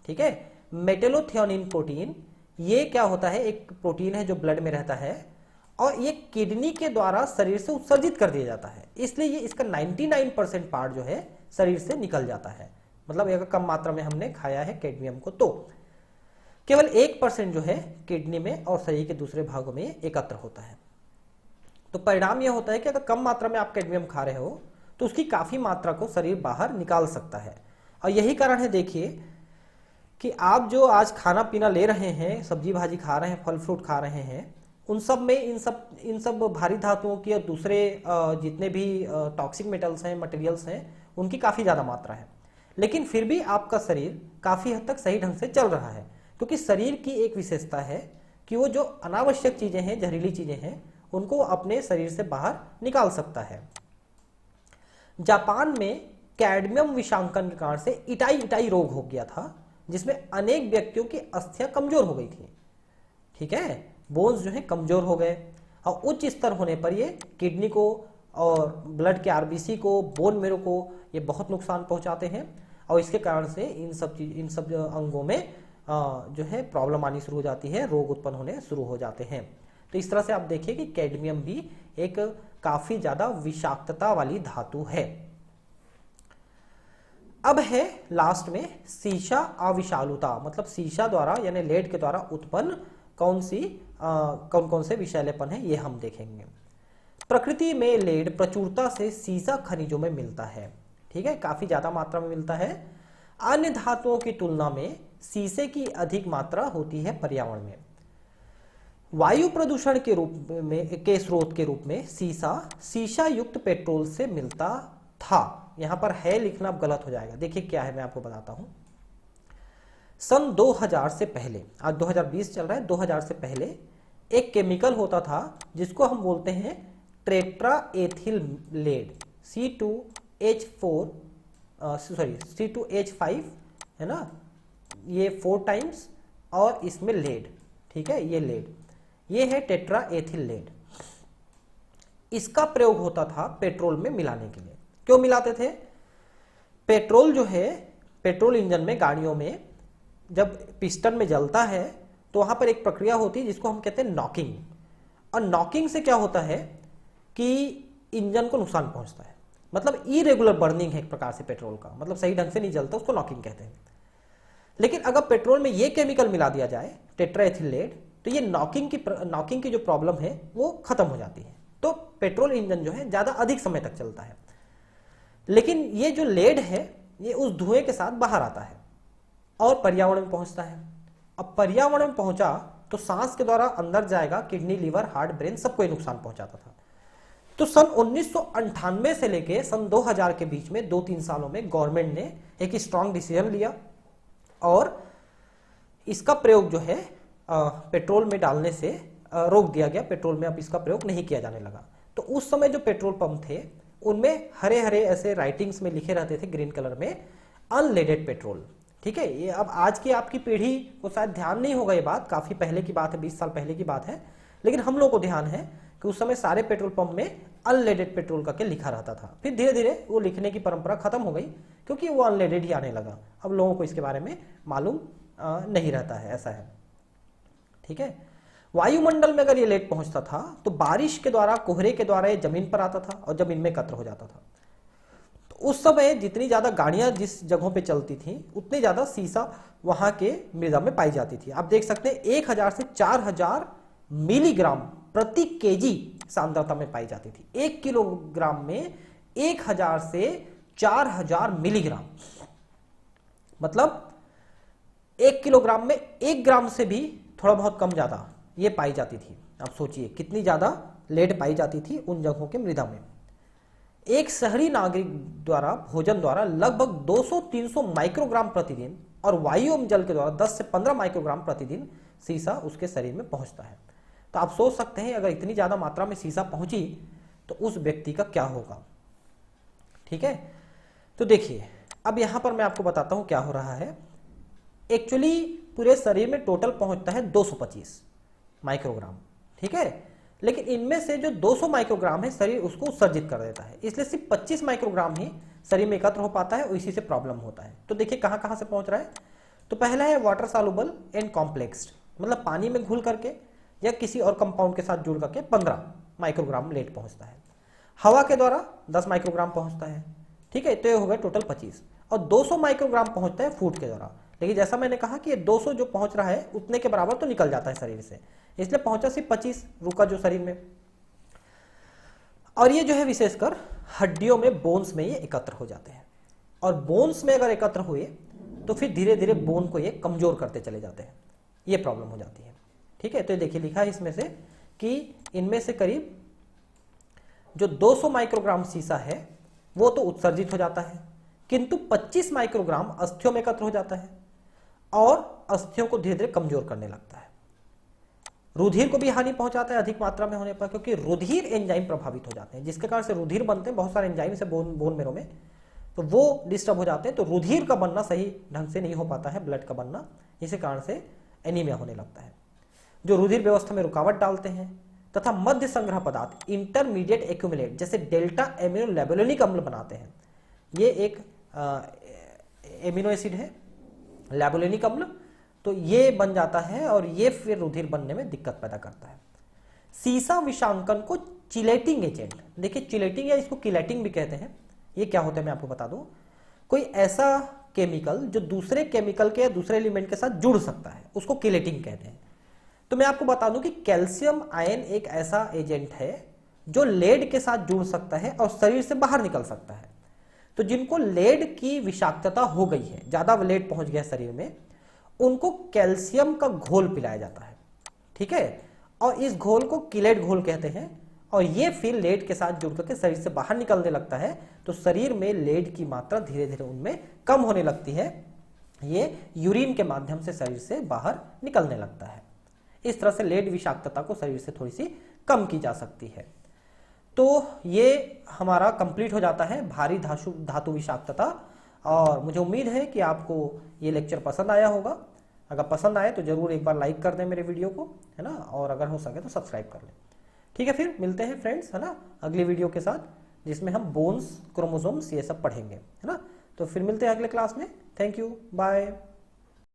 ठीक है। मेटेलोथियोनिन प्रोटीन ये क्या होता है, एक प्रोटीन है जो ब्लड में रहता है और ये किडनी के द्वारा शरीर से उत्सर्जित कर दिया जाता है, इसलिए ये इसका 99% पार्ट जो है शरीर से निकल जाता है। मतलब अगर कम मात्रा में हमने खाया है कैडमियम को तो केवल 1% जो है किडनी में और शरीर के दूसरे भागों में एकत्र होता है। तो परिणाम यह होता है कि अगर कम मात्रा में आप कैडमियम खा रहे हो तो उसकी काफी मात्रा को शरीर बाहर निकाल सकता है। और यही कारण है देखिए कि आप जो आज खाना पीना ले रहे हैं, सब्जी भाजी खा रहे हैं, फल फ्रूट खा रहे हैं, उन सब में इन सब भारी धातुओं की और दूसरे जितने भी टॉक्सिक मेटल्स हैं, मटेरियल्स हैं, उनकी काफ़ी ज़्यादा मात्रा है। लेकिन फिर भी आपका शरीर काफ़ी हद तक सही ढंग से चल रहा है, क्योंकि शरीर की एक विशेषता है कि वो जो अनावश्यक चीज़ें हैं, जहरीली चीज़ें हैं, उनको अपने शरीर से बाहर निकाल सकता है। जापान में कैडमियम विषांकन के कारण से इटाई रोग हो गया था, जिसमें अनेक व्यक्तियों की अस्थियां कमजोर हो गई थी। ठीक है, बोन्स जो है कमजोर हो गए, और उच्च स्तर होने पर ये किडनी को और ब्लड के आरबीसी को, बोन मेरो को ये बहुत नुकसान पहुंचाते हैं, और इसके कारण से इन सब अंगों में जो है प्रॉब्लम आनी शुरू हो जाती है, रोग उत्पन्न होने शुरू हो जाते हैं। तो इस तरह से आप देखिए कि कैडमियम भी एक काफी ज्यादा विषाक्तता वाली धातु है। अब है लास्ट में सीसा अविषालुता, मतलब सीसा द्वारा यानी लेड के द्वारा उत्पन्न कौन कौन से विषैलेपन है, ये हम देखेंगे। प्रकृति में लेड प्रचुरता से सीसा खनिजों में मिलता है। ठीक है, काफी ज्यादा मात्रा में मिलता है। अन्य धातुओं की तुलना में सीसे की अधिक मात्रा होती है पर्यावरण में। वायु प्रदूषण के स्रोत के रूप में सीसा युक्त पेट्रोल से मिलता था। यहां पर है लिखना अब गलत हो जाएगा, देखिए क्या है, मैं आपको बताता हूं। सन 2000 से पहले, आज 2020 चल रहा है, 2000 से पहले एक केमिकल होता था जिसको हम बोलते हैं टेट्रा एथिल लेड, C2H5 है ना, ये 4 टाइम्स और इसमें लेड। ठीक है, ये लेड, ये है टेट्रा एथिल लेड। इसका प्रयोग होता था पेट्रोल में मिलाने के लिए। क्यों मिलाते थे? पेट्रोल जो है, पेट्रोल इंजन में, गाड़ियों में जब पिस्टन में जलता है तो वहां पर एक प्रक्रिया होती है जिसको हम कहते हैं नॉकिंग। और नॉकिंग से क्या होता है कि इंजन को नुकसान पहुंचता है, मतलब इरेगुलर बर्निंग है एक प्रकार से पेट्रोल का, मतलब सही ढंग से नहीं जलता, उसको नॉकिंग कहते हैं। लेकिन अगर पेट्रोल में ये केमिकल मिला दिया जाए टेट्राएथिल लेड, तो ये नॉकिंग की जो प्रॉब्लम है वो खत्म हो जाती है, तो पेट्रोल इंजन जो है ज्यादा अधिक समय तक चलता है। लेकिन ये जो लेड है ये उस धुएं के साथ बाहर आता है और पर्यावरण में पहुंचता है। अब पर्यावरण में पहुंचा तो सांस के द्वारा अंदर जाएगा, किडनी, लीवर, हार्ट, ब्रेन सबको नुकसान पहुंचाता था। तो सन 1998 से लेके सन 2000 के बीच में 2-3 सालों में गवर्नमेंट ने एक स्ट्रांग डिसीजन लिया और इसका प्रयोग जो है पेट्रोल में डालने से रोक दिया गया। पेट्रोल में अब इसका प्रयोग नहीं किया जाने लगा। तो उस समय जो पेट्रोल पंप थे उनमें हरे हरे ऐसे राइटिंग्स में लिखे रहते थे ग्रीन कलर में, अनलेडेड पेट्रोल। ठीक है, ये अब आज की आपकी पीढ़ी को शायद ध्यान नहीं होगा, ये बात काफी पहले की बात है, 20 साल पहले की बात है, लेकिन हम लोग को ध्यान है कि उस समय सारे पेट्रोल पंप में अनलेडेड पेट्रोल करके लिखा रहता था। फिर धीरे धीरे वो लिखने की परंपरा खत्म हो गई क्योंकि वो अनलेडेड ही आने लगा। अब लोगों को इसके बारे में मालूम नहीं रहता है, ऐसा है। ठीक है, वायुमंडल में अगर ये लेड पहुंचता था तो बारिश के द्वारा, कोहरे के द्वारा ये जमीन पर आता था और जमीन में एकत्र हो जाता था। तो उस समय जितनी ज्यादा गाड़ियां जिस जगहों पे चलती थी उतनी ज्यादा सीसा वहां के मृदा में पाई जाती थी। आप देख सकते हैं 1000 से 4000 मिलीग्राम प्रति केजी सांद्रता में पाई जाती थी। 1 किलोग्राम में 1000 से 4000 मिलीग्राम, मतलब 1 किलोग्राम में 1 ग्राम से भी थोड़ा बहुत कम ज्यादा ये पाई जाती थी। आप सोचिए कितनी ज्यादा लेड पाई जाती थी उन जगहों के मृदा में। एक शहरी नागरिक द्वारा भोजन द्वारा लगभग 200-300 माइक्रोग्राम प्रतिदिन और वायु एवं जल के द्वारा 10 से 15 माइक्रोग्राम प्रतिदिन सीसा उसके शरीर में पहुंचता है। तो आप सोच सकते हैं अगर इतनी ज्यादा मात्रा में सीसा पहुंची तो उस व्यक्ति का क्या होगा। ठीक है, तो देखिए अब यहां पर मैं आपको बताता हूं क्या हो रहा है। एक्चुअली पूरे शरीर में टोटल पहुंचता है 225 माइक्रोग्राम। ठीक है, लेकिन इनमें से जो 200 माइक्रोग्राम है शरीर उसको उत्सर्जित कर देता है, इसलिए सिर्फ 25 माइक्रोग्राम ही शरीर में एकत्र हो पाता है और इसी से प्रॉब्लम होता है। तो देखिए कहां कहां से पहुंच रहा है। तो पहला है वाटर सॉल्युबल एंड कॉम्प्लेक्स्ड, मतलब पानी में घुल करके या किसी और कंपाउंड के साथ जुड़ करके 15 माइक्रोग्राम लेड पहुंचता है। हवा के द्वारा 10 माइक्रोग्राम पहुंचता है। ठीक है, तो ये हो गया टोटल 25। और 200 माइक्रोग्राम पहुंचता है फूड के द्वारा, लेकिन जैसा मैंने कहा कि ये 200 जो पहुंच रहा है उतने के बराबर तो निकल जाता है शरीर से, इसलिए पहुंचा सिर्फ 25, रुका जो शरीर में। और ये जो है विशेषकर हड्डियों में, बोन्स में ये एकत्र हो जाते हैं। और बोन्स में अगर एकत्र हुए तो फिर धीरे धीरे बोन को ये कमजोर करते चले जाते हैं, ये प्रॉब्लम हो जाती है। ठीक है, तो देखिए लिखा है इसमें से कि इनमें से करीब जो 200 माइक्रोग्राम सीसा है वो तो उत्सर्जित हो जाता है, किंतु 25 माइक्रोग्राम अस्थियों में एकत्र हो जाता है और अस्थियों को धीरे धीरे कमजोर करने लगता है। रुधिर को भी हानि पहुंचाता है अधिक मात्रा में होने पर, क्योंकि रुधिर एंजाइम प्रभावित हो जाते हैं, जिसके कारण से रुधिर बनते हैं, बहुत सारे एंजाइम से बोन मेरो में, तो वो डिस्टर्ब हो जाते हैं, तो रुधिर का बनना सही ढंग से नहीं हो पाता है, ब्लड का बनना, इसी कारण से एनीमिया होने लगता है। जो रुधिर व्यवस्था में रुकावट डालते हैं तथा मध्य संग्रह पदार्थ इंटरमीडिएट एक्यूमुलेट जैसे डेल्टा एमिनो लैबुलिनिक अम्ल बनाते हैं। ये एक एमिनो एसिड है लैबुलिनिक अम्ल, तो ये बन जाता है और ये फिर रुधिर बनने में दिक्कत पैदा करता है। सीसा विषांकन को चिलेटिंग एजेंट, देखिए चिलेटिंग या इसको किलेटिंग भी कहते हैं, ये क्या होता है मैं आपको बता दूं, कोई ऐसा केमिकल जो दूसरे केमिकल के या दूसरे एलिमेंट के साथ जुड़ सकता है उसको किलेटिंग कहते हैं। तो मैं आपको बता दूं कि कैल्शियम आयन एक ऐसा एजेंट है जो लेड के साथ जुड़ सकता है और शरीर से बाहर निकल सकता है। तो जिनको लेड की विषाक्तता हो गई है, ज्यादा लेड पहुंच गया शरीर में, उनको कैल्शियम का घोल पिलाया जाता है। ठीक है, और इस घोल को किलेट घोल कहते हैं और ये फिर लेड के साथ जुड़ करके शरीर से बाहर निकलने लगता है, तो शरीर में लेड की मात्रा धीरे धीरे उनमें कम होने लगती है, ये यूरिन के माध्यम से शरीर से बाहर निकलने लगता है। इस तरह से लेड विषाक्तता को शरीर से थोड़ी सी कम की जा सकती है। तो ये हमारा कंप्लीट हो जाता है भारी धातु विषाक्तता, और मुझे उम्मीद है कि आपको ये लेक्चर पसंद आया होगा। अगर पसंद आए तो जरूर एक बार लाइक कर दें मेरे वीडियो को, है ना, और अगर हो सके तो सब्सक्राइब कर लें। ठीक है, फिर मिलते हैं फ्रेंड्स, है ना, अगली वीडियो के साथ, जिसमें हम बोन्स, क्रोमोसोम्स ये सब पढ़ेंगे, है ना। तो फिर मिलते हैं अगले क्लास में। Thank you, bye.